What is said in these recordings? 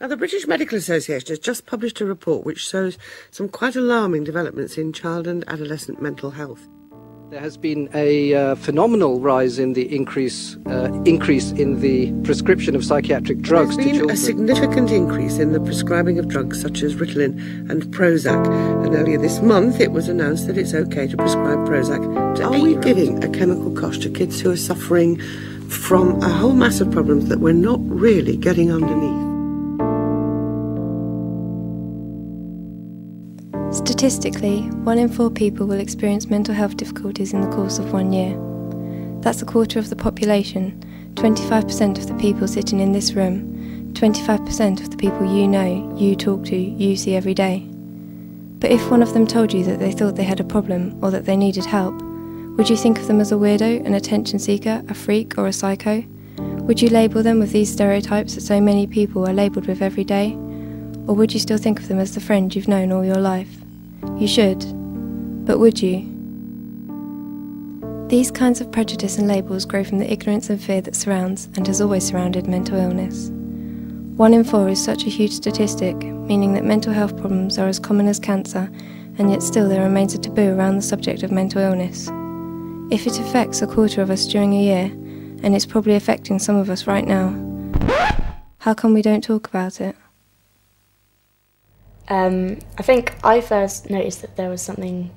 Now, the British Medical Association has just published a report which shows some quite alarming developments in child and adolescent mental health. There has been a phenomenal rise in the increase in the prescription of psychiatric drugs to children. There's been a significant increase in the prescribing of drugs such as Ritalin and Prozac. And earlier this month, it was announced that it's okay to prescribe Prozac to 8-year-olds. Are we giving a chemical cosh to kids who are suffering from a whole mass of problems that we're not really getting underneath? Statistically, 1 in 4 people will experience mental health difficulties in the course of 1 year. That's a quarter of the population, 25% of the people sitting in this room, 25% of the people you know, you talk to, you see every day. But if one of them told you that they thought they had a problem or that they needed help, would you think of them as a weirdo, an attention seeker, a freak or a psycho? Would you label them with these stereotypes that so many people are labelled with every day? Or would you still think of them as the friend you've known all your life? You should, but would you? These kinds of prejudice and labels grow from the ignorance and fear that surrounds and has always surrounded mental illness. 1 in 4 is such a huge statistic, meaning that mental health problems are as common as cancer, and yet still there remains a taboo around the subject of mental illness. If it affects a quarter of us during a year, and it's probably affecting some of us right now, how come we don't talk about it? I think I first noticed that there was something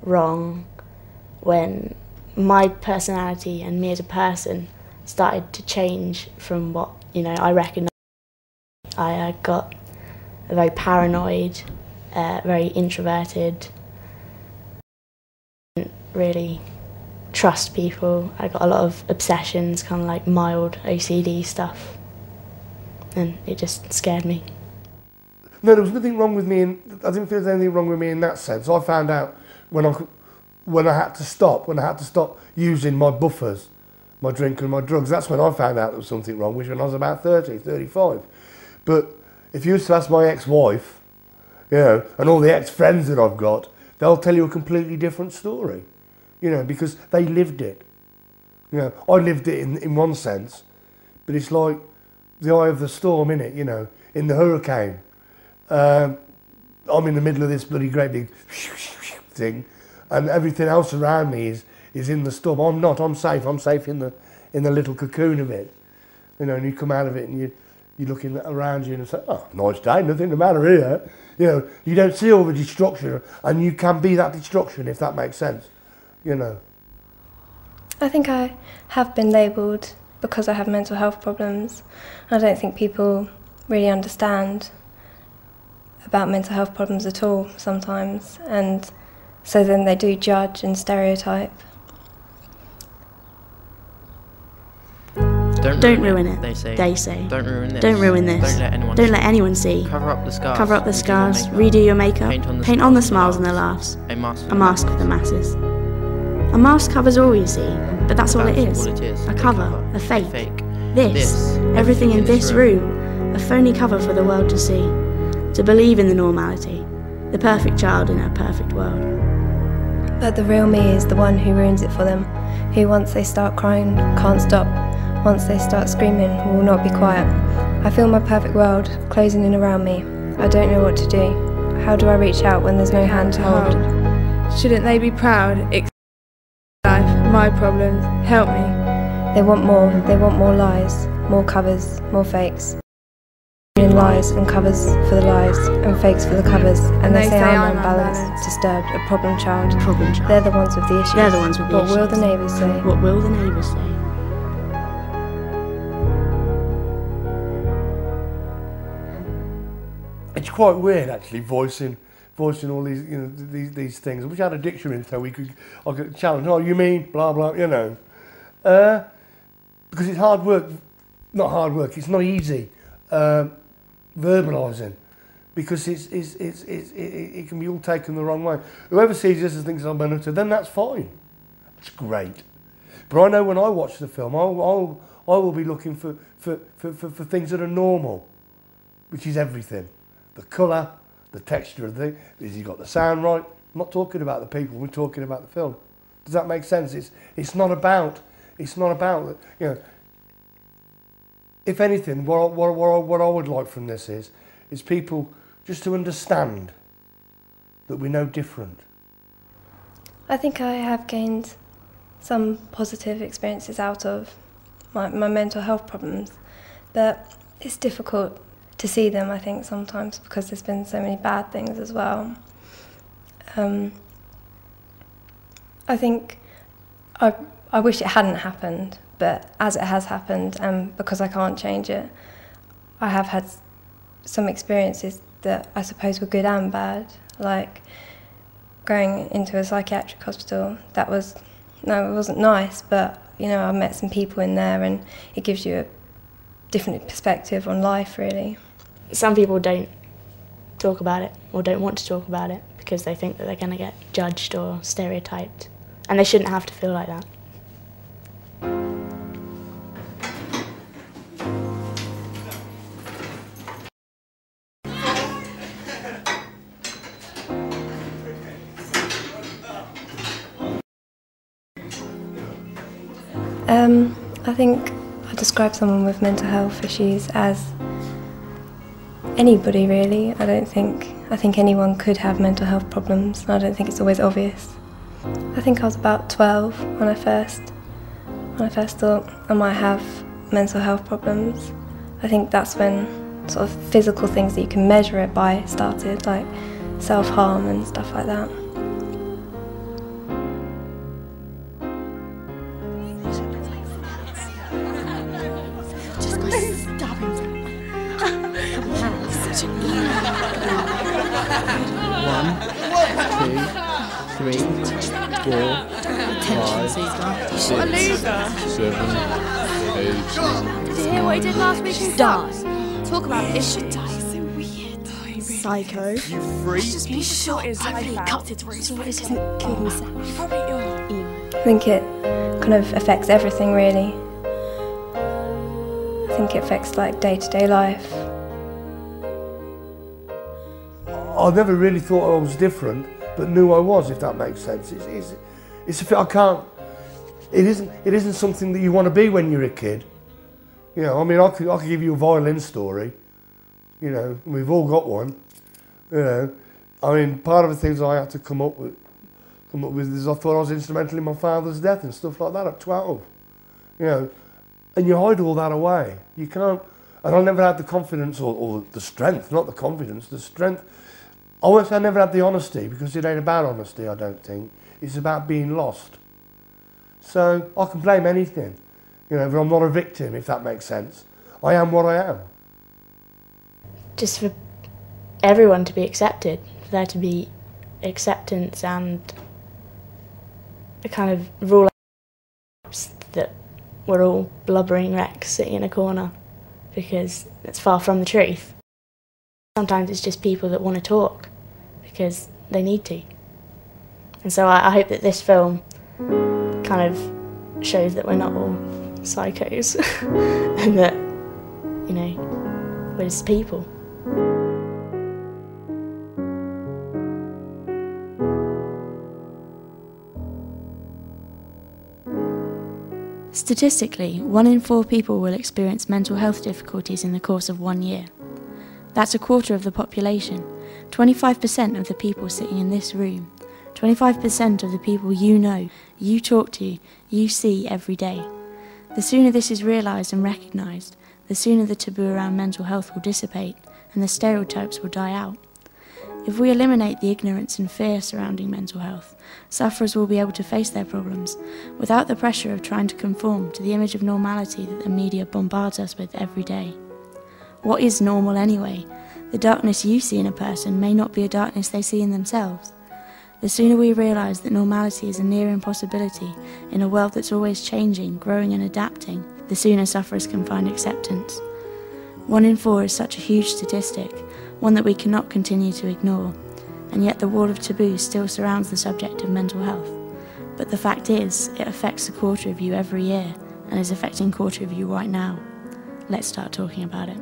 wrong when my personality and me as a person started to change from what, I recognised. I got very paranoid, very introverted, didn't really trust people. I got a lot of obsessions, kind of like mild OCD stuff, and it just scared me. No, there was nothing wrong with me. I didn't feel there was anything wrong with me in that sense. I found out when I had to stop using my buffers, my drink and my drugs. That's when I found out there was something wrong, which when I was about 30, 35. But if you used to ask my ex-wife, and all the ex-friends that I've got, they'll tell you a completely different story, because they lived it. I lived it in one sense, but it's like the eye of the storm, innit, in the hurricane. I'm in the middle of this bloody great big thing, and everything else around me is in the storm. I'm not. I'm safe. I'm safe in the little cocoon of it. And you come out of it and you're looking around you and say, oh, nice day, nothing the matter here. You don't see all the destruction, and you can be that destruction, if that makes sense. I think I have been labelled because I have mental health problems. I don't think people really understand about mental health problems at all sometimes, and so then they do judge and stereotype. Don't ruin it, they say. Don't ruin this. Don't ruin this. Don't let anyone see. Cover up the scars. Cover up the scars. Redo your makeup. Paint on the smiles and the laughs. A mask for the masses. A mask covers all you see, but that's all it is. A cover, a fake. This, everything in this room, a phony cover for the world to see. To believe in the normality, the perfect child in a perfect world. But the real me is the one who ruins it for them, who once they start crying can't stop, once they start screaming will not be quiet. I feel my perfect world closing in around me. I don't know what to do. How do I reach out when there's no hand to hold? Shouldn't they be proud? Life, my problems, help me. They want more lies, more covers, more fakes. Lies and covers for the lies and fakes for the covers, and they say I'm unbalanced, disturbed, a problem child. They're the ones with the issues. They're the ones with the issues. What will the neighbours say? What will the neighbours say? It's quite weird actually voicing all these these things. I wish I had a dictionary so I could challenge. Oh, you mean blah blah, because it's hard work. Not hard work. It's not easy. Verbalising, because it can be all taken the wrong way. Whoever sees this and thinks I'm a nutter, then that's fine. It's great. But I know when I watch the film, I will be looking for things that are normal, which is everything. The colour, the texture of the thing. Has he got the sound right? I'm not talking about the people. We're talking about the film. Does that make sense? It's not about If anything, what I would like from this is people just to understand that we're no different. I think I have gained some positive experiences out of my mental health problems, but it's difficult to see them, I think, sometimes, because there's been so many bad things as well. I think I wish it hadn't happened, but as it has happened, and because I can't change it, I have had some experiences that I suppose were good and bad, like going into a psychiatric hospital. It wasn't nice, but you know, I met some people in there, and it gives you a different perspective on life, really. Some people don't talk about it, or don't want to talk about it, because they think that they're going to get judged or stereotyped, and they shouldn't have to feel like that. I think I describe someone with mental health issues as anybody, really. I think anyone could have mental health problems. I don't think it's always obvious. I think I was about 12 when I first thought I might have mental health problems. I think that's when sort of physical things that you can measure it by started, like self-harm and stuff like that. What he did last week? Die. Talk about it. Should die. So weird. Psycho. You freak. Just be shot. Hopefully he cuts it through. So he doesn't kill himself. I think it kind of affects everything, really. I think it affects like day-to-day life. I never really thought I was different, but knew I was, if that makes sense. It isn't something that you want to be when you're a kid. You know, I mean, I could give you a violin story. You know, we've all got one. You know, I mean, part of the things I had to come up with is I thought I was instrumental in my father's death and stuff like that at 12. You know, and you hide all that away. You can't. And I never had the confidence or the strength, not the confidence, the strength. I never had the honesty, because it ain't about honesty, I don't think. It's about being lost. So I can blame anything, you know, but I'm not a victim, if that makes sense. I am what I am. Just for everyone to be accepted, for there to be acceptance and a kind of rule out that we're all blubbering wrecks sitting in a corner, because it's far from the truth. Sometimes it's just people that want to talk because they need to. And so I hope that this film kind of shows that we're not all psychos and that, you know, we're just people. Statistically, 1 in 4 people will experience mental health difficulties in the course of 1 year. That's a quarter of the population, 25% of the people sitting in this room, 25% of the people you know, you talk to, you see every day. The sooner this is realised and recognised, the sooner the taboo around mental health will dissipate and the stereotypes will die out. If we eliminate the ignorance and fear surrounding mental health, sufferers will be able to face their problems without the pressure of trying to conform to the image of normality that the media bombards us with every day. What is normal anyway? The darkness you see in a person may not be a darkness they see in themselves. The sooner we realise that normality is a near impossibility in a world that's always changing, growing and adapting, the sooner sufferers can find acceptance. 1 in 4 is such a huge statistic, one that we cannot continue to ignore, and yet the wall of taboo still surrounds the subject of mental health. But the fact is, it affects a quarter of you every year, and is affecting a quarter of you right now. Let's start talking about it.